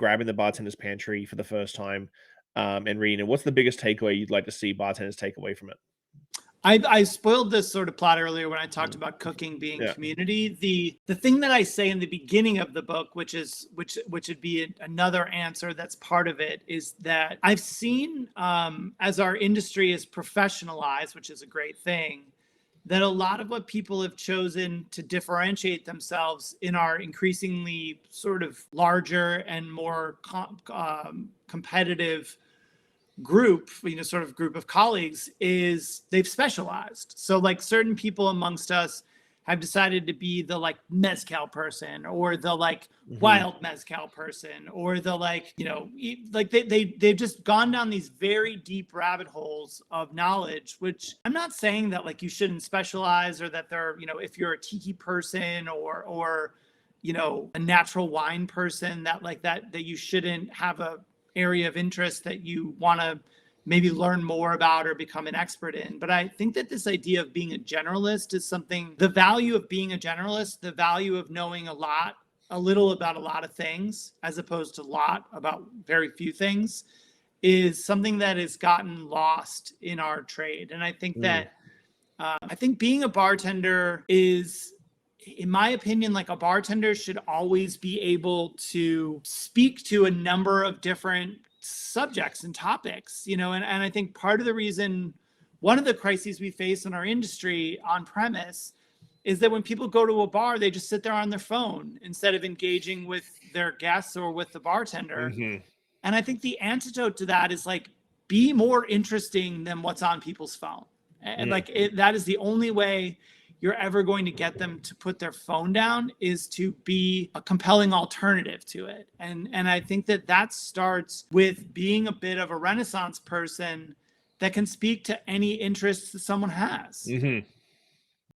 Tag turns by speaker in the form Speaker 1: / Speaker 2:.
Speaker 1: grabbing the Bartender's Pantry for the first time and reading it, what's the biggest takeaway you'd like to see bartenders take away from it?
Speaker 2: I spoiled this sort of plot earlier when I talked about cooking being community. The thing that I say in the beginning of the book, which would be another answer that's part of it, is that I've seen as our industry is professionalized, which is a great thing, that a lot of what people have chosen to differentiate themselves in our increasingly sort of larger and more competitive group, sort of group of colleagues, is they've specialized. So like certain people amongst us have decided to be the like mezcal person, or the like wild mezcal person, or the like, they've just gone down these very deep rabbit holes of knowledge, which I'm not saying that like you shouldn't specialize, or that they're, if you're a tiki person or a natural wine person, that you shouldn't have a area of interest that you want to maybe learn more about or become an expert in. But I think that this idea of being a generalist is something, the value of being a generalist, the value of knowing a little about a lot of things, as opposed to a lot about very few things, is something that has gotten lost in our trade. And I think that, I think being a bartender is, in my opinion, like a bartender should always be able to speak to a number of different subjects and topics, and I think part of the reason, one of the crises we face in our industry on premise, is that when people go to a bar, they just sit there on their phone instead of engaging with their guests or with the bartender. And I think the antidote to that is like, be more interesting than what's on people's phone. And that is the only way you're ever going to get them to put their phone down, is to be a compelling alternative to it. And I think that starts with being a bit of a Renaissance person that can speak to any interests that someone has.